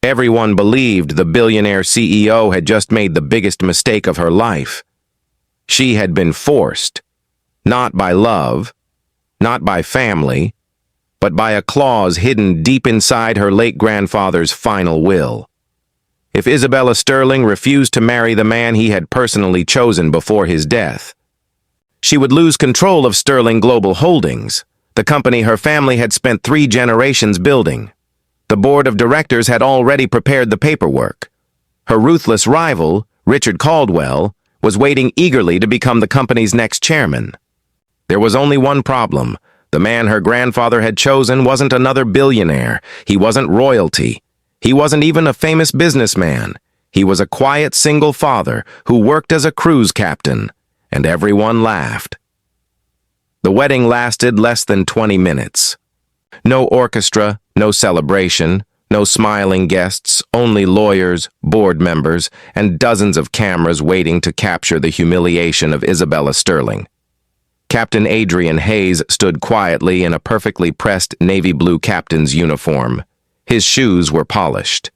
Everyone believed the billionaire CEO had just made the biggest mistake of her life. She had been forced, not by love, not by family, but by a clause hidden deep inside her late grandfather's final will. If Isabella Sterling refused to marry the man he had personally chosen before his death, she would lose control of Sterling Global Holdings, the company her family had spent 3 generations building. The board of directors had already prepared the paperwork. Her ruthless rival, Richard Caldwell, was waiting eagerly to become the company's next chairman. There was only one problem. The man her grandfather had chosen wasn't another billionaire. He wasn't royalty. He wasn't even a famous businessman. He was a quiet single father who worked as a cruise captain, and everyone laughed. The wedding lasted less than 20 minutes. No orchestra, no celebration, no smiling guests, only lawyers, board members, and dozens of cameras waiting to capture the humiliation of Isabella Sterling. Captain Adrian Hayes stood quietly in a perfectly pressed navy blue captain's uniform. His shoes were polished.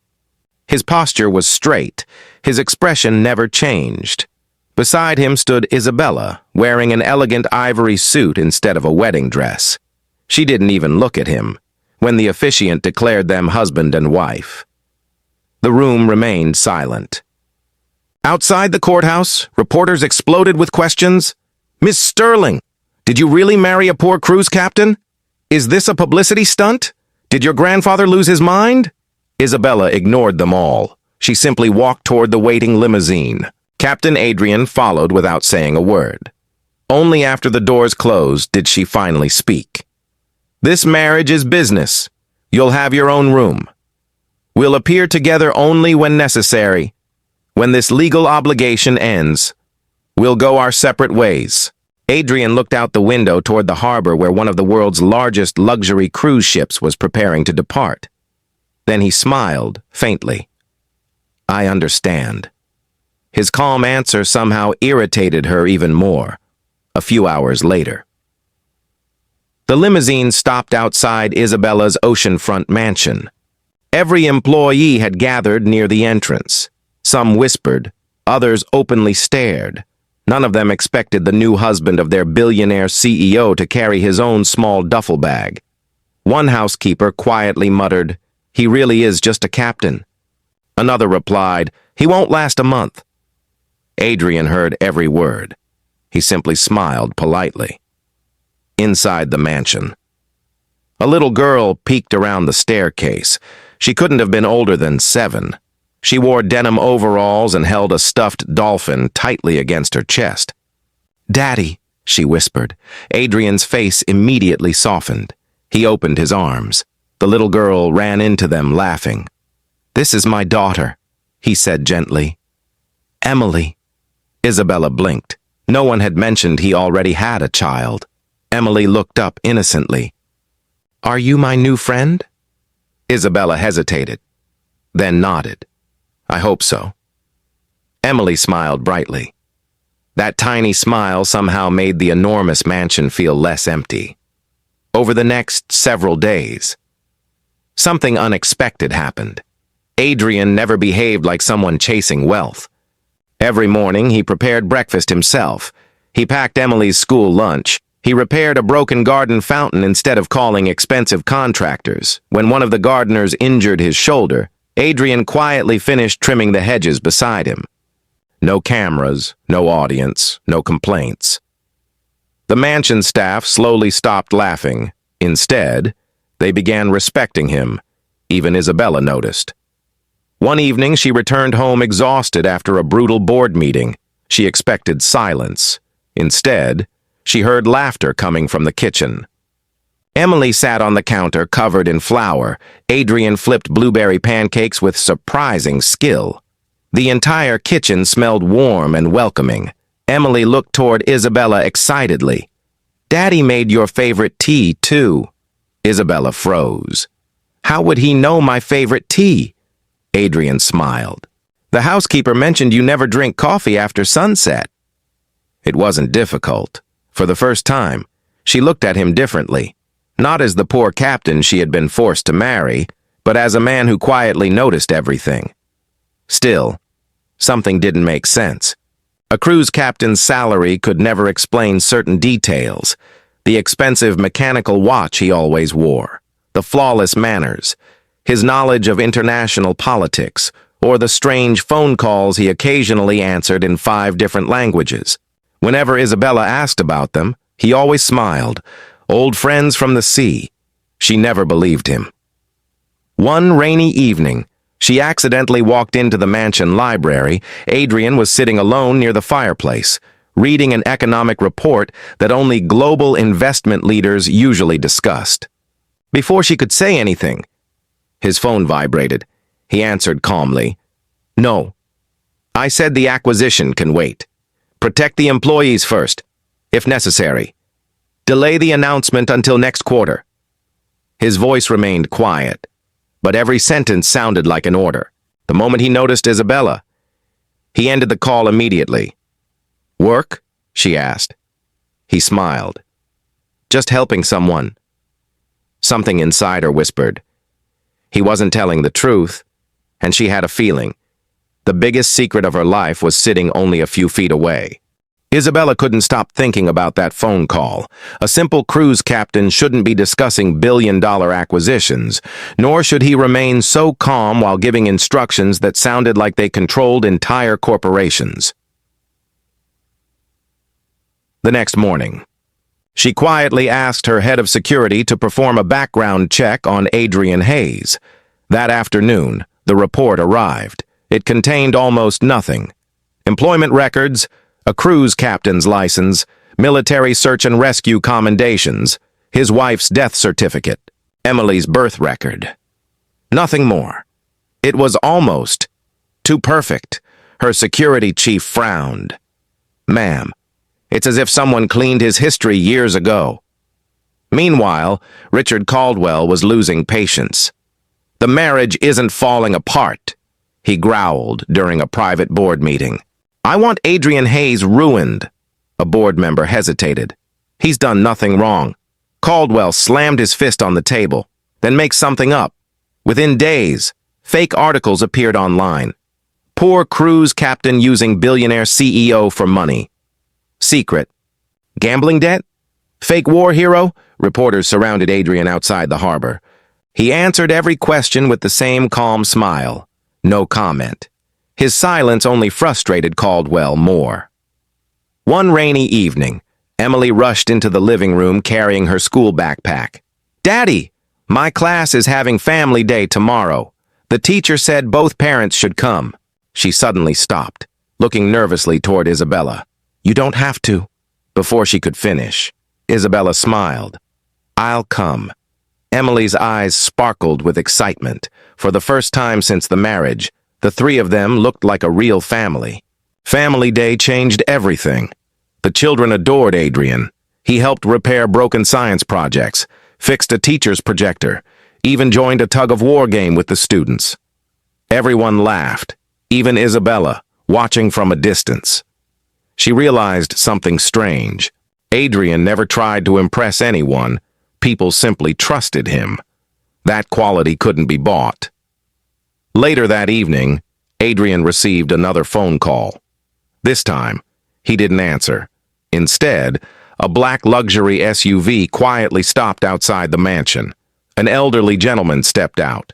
His posture was straight. His expression never changed. Beside him stood Isabella, wearing an elegant ivory suit instead of a wedding dress. She didn't even look at him when the officiant declared them husband and wife. The room remained silent. Outside the courthouse, reporters exploded with questions. "Miss Sterling, did you really marry a poor cruise captain? Is this a publicity stunt? Did your grandfather lose his mind?" Isabella ignored them all. She simply walked toward the waiting limousine. Captain Adrian followed without saying a word. Only after the doors closed did she finally speak. "This marriage is business. You'll have your own room. We'll appear together only when necessary. When this legal obligation ends, we'll go our separate ways." Adrian looked out the window toward the harbor where one of the world's largest luxury cruise ships was preparing to depart. Then he smiled, faintly. "I understand." His calm answer somehow irritated her even more. A few hours later, the limousine stopped outside Isabella's oceanfront mansion. Every employee had gathered near the entrance. Some whispered, others openly stared. None of them expected the new husband of their billionaire CEO to carry his own small duffel bag. One housekeeper quietly muttered, "He really is just a captain." Another replied, "He won't last a month." Adrian heard every word. He simply smiled politely. Inside the mansion, a little girl peeked around the staircase. She couldn't have been older than 7. She wore denim overalls and held a stuffed dolphin tightly against her chest. "Daddy," she whispered. Adrian's face immediately softened. He opened his arms. The little girl ran into them, laughing. "This is my daughter," he said gently. "Emily." Isabella blinked. No one had mentioned he already had a child. Emily looked up innocently. "Are you my new friend?" Isabella hesitated, then nodded. "I hope so." Emily smiled brightly. That tiny smile somehow made the enormous mansion feel less empty. Over the next several days, something unexpected happened. Adrian never behaved like someone chasing wealth. Every morning, he prepared breakfast himself. He packed Emily's school lunch. He repaired a broken garden fountain instead of calling expensive contractors. When one of the gardeners injured his shoulder, Adrian quietly finished trimming the hedges beside him. No cameras, no audience, no complaints. The mansion staff slowly stopped laughing. Instead, they began respecting him. Even Isabella noticed. One evening, she returned home exhausted after a brutal board meeting. She expected silence. Instead, she heard laughter coming from the kitchen. Emily sat on the counter covered in flour. Adrian flipped blueberry pancakes with surprising skill. The entire kitchen smelled warm and welcoming. Emily looked toward Isabella excitedly. "Daddy made your favorite tea, too." Isabella froze. "How would he know my favorite tea?" Adrian smiled. "The housekeeper mentioned you never drink coffee after sunset." It wasn't difficult. For the first time, she looked at him differently. Not as the poor captain she had been forced to marry, but as a man who quietly noticed everything. Still, something didn't make sense. A cruise captain's salary could never explain certain details. The expensive mechanical watch he always wore, the flawless manners, his knowledge of international politics, or the strange phone calls he occasionally answered in 5 different languages. Whenever Isabella asked about them, he always smiled. Old friends from the sea. She never believed him. One rainy evening, she accidentally walked into the mansion library. Adrian was sitting alone near the fireplace, reading an economic report that only global investment leaders usually discussed. Before she could say anything, his phone vibrated. He answered calmly, "No. I said the acquisition can wait. Protect the employees first, if necessary. Delay the announcement until next quarter." His voice remained quiet, but every sentence sounded like an order. The moment he noticed Isabella, he ended the call immediately. "Work?" she asked. He smiled. "Just helping someone." Something inside her whispered. He wasn't telling the truth, and she had a feeling. The biggest secret of her life was sitting only a few feet away. Isabella couldn't stop thinking about that phone call. A simple cruise captain shouldn't be discussing billion-dollar acquisitions, nor should he remain so calm while giving instructions that sounded like they controlled entire corporations. The next morning, she quietly asked her head of security to perform a background check on Adrian Hayes. That afternoon, the report arrived. It contained almost nothing. Employment records, a cruise captain's license, military search and rescue commendations, his wife's death certificate, Emily's birth record. Nothing more. It was almost too perfect. Her security chief frowned. "Ma'am, it's as if someone cleaned his history years ago." Meanwhile, Richard Caldwell was losing patience. "The marriage isn't falling apart," he growled during a private board meeting. "I want Adrian Hayes ruined." A board member hesitated. "He's done nothing wrong." Caldwell slammed his fist on the table. "Then make something up." Within days, fake articles appeared online. Poor cruise captain using billionaire CEO for money. Secret. Gambling debt? Fake war hero? Reporters surrounded Adrian outside the harbor. He answered every question with the same calm smile. No comment. His silence only frustrated Caldwell more. One rainy evening, Emily rushed into the living room carrying her school backpack. "Daddy, my class is having family day tomorrow. The teacher said both parents should come." She suddenly stopped, looking nervously toward Isabella. "You don't have to." Before she could finish, Isabella smiled. "I'll come." Emily's eyes sparkled with excitement. For the first time since the marriage, the 3 of them looked like a real family. Family Day changed everything. The children adored Adrian. He helped repair broken science projects, fixed a teacher's projector, even joined a tug-of-war game with the students. Everyone laughed, even Isabella, watching from a distance. She realized something strange. Adrian never tried to impress anyone. People simply trusted him. That quality couldn't be bought. Later that evening, Adrian received another phone call. This time, he didn't answer. Instead, a black luxury SUV quietly stopped outside the mansion. An elderly gentleman stepped out.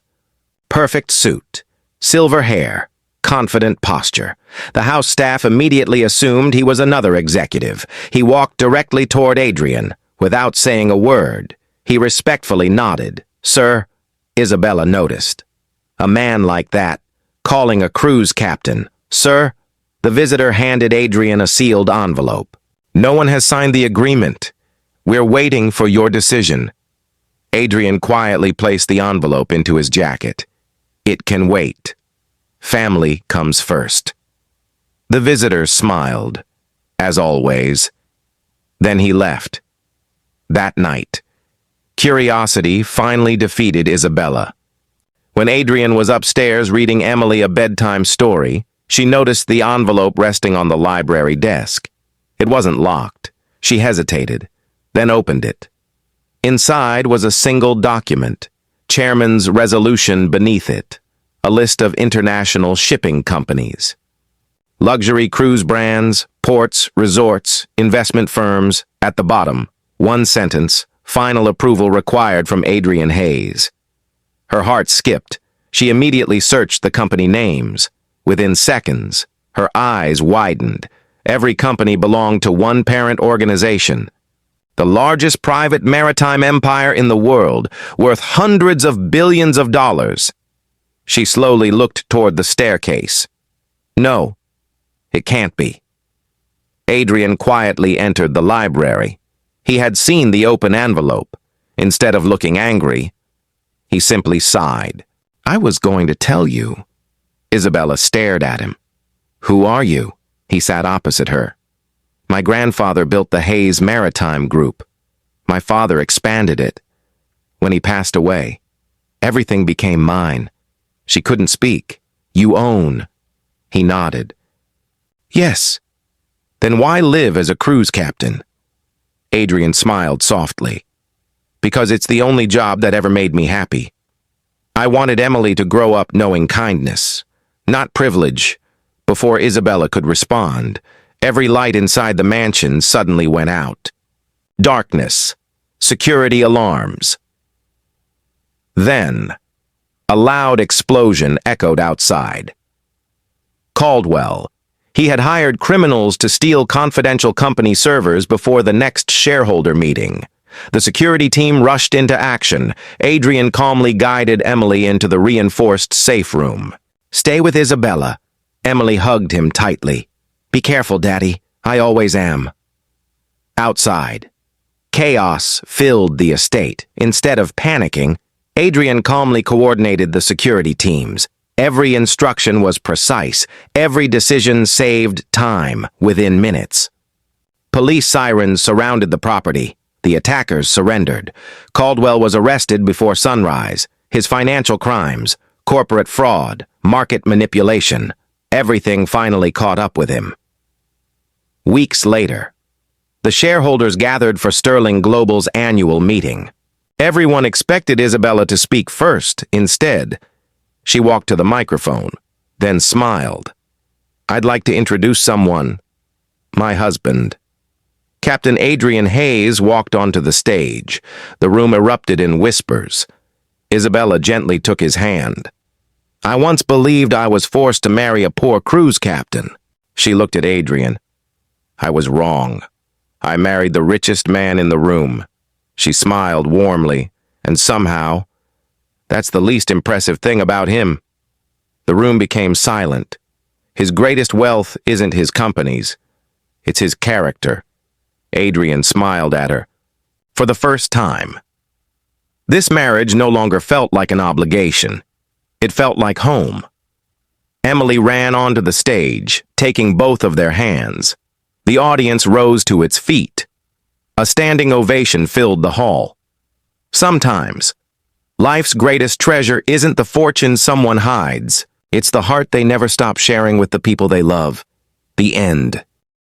Perfect suit, silver hair, confident posture. The house staff immediately assumed he was another executive. He walked directly toward Adrian. Without saying a word, he respectfully nodded. "Sir," Isabella noticed. A man like that, calling a cruise captain, "Sir," the visitor handed Adrian a sealed envelope. "No one has signed the agreement. We're waiting for your decision." Adrian quietly placed the envelope into his jacket. It can wait. Family comes first. The visitor smiled, as always. Then he left. That night, curiosity finally defeated Isabella. When Adrian was upstairs reading Emily a bedtime story, she noticed the envelope resting on the library desk. It wasn't locked. She hesitated, then opened it. Inside was a single document, chairman's resolution beneath it, a list of international shipping companies. Luxury cruise brands, ports, resorts, investment firms, at the bottom, one sentence, final approval required from Adrian Hayes. Her heart skipped. She immediately searched the company names. Within seconds, her eyes widened. Every company belonged to one parent organization. The largest private maritime empire in the world, worth hundreds of billions of dollars. She slowly looked toward the staircase. No, it can't be. Adrian quietly entered the library. He had seen the open envelope. Instead of looking angry, he simply sighed. I was going to tell you. Isabella stared at him. Who are you? He sat opposite her. My grandfather built the Hayes Maritime Group. My father expanded it. When he passed away, everything became mine. She couldn't speak. You own. He nodded. Yes. Then why live as a cruise captain? Adrian smiled softly. Because it's the only job that ever made me happy. I wanted Emily to grow up knowing kindness, not privilege. Before Isabella could respond, every light inside the mansion suddenly went out. Darkness. Security alarms. Then, a loud explosion echoed outside. Caldwell. He had hired criminals to steal confidential company servers before the next shareholder meeting. The security team rushed into action. Adrian calmly guided Emily into the reinforced safe room. Stay with Isabella. Emily hugged him tightly. Be careful, Daddy. I always am. Outside. Chaos filled the estate. Instead of panicking, Adrian calmly coordinated the security teams. Every instruction was precise. Every decision saved time within minutes. Police sirens surrounded the property. The attackers surrendered. Caldwell was arrested before sunrise. His financial crimes, corporate fraud, market manipulation, everything finally caught up with him. Weeks later, the shareholders gathered for Sterling Global's annual meeting. Everyone expected Isabella to speak first. Instead, she walked to the microphone, then smiled. I'd like to introduce someone. My husband. Captain Adrian Hayes walked onto the stage. The room erupted in whispers. Isabella gently took his hand. I once believed I was forced to marry a poor cruise captain. She looked at Adrian. I was wrong. I married the richest man in the room. She smiled warmly, and somehow, that's the least impressive thing about him. The room became silent. His greatest wealth isn't his companies. It's his character. Adrian smiled at her. For the first time. This marriage no longer felt like an obligation. It felt like home. Emily ran onto the stage, taking both of their hands. The audience rose to its feet. A standing ovation filled the hall. Sometimes, life's greatest treasure isn't the fortune someone hides. It's the heart they never stop sharing with the people they love. The end.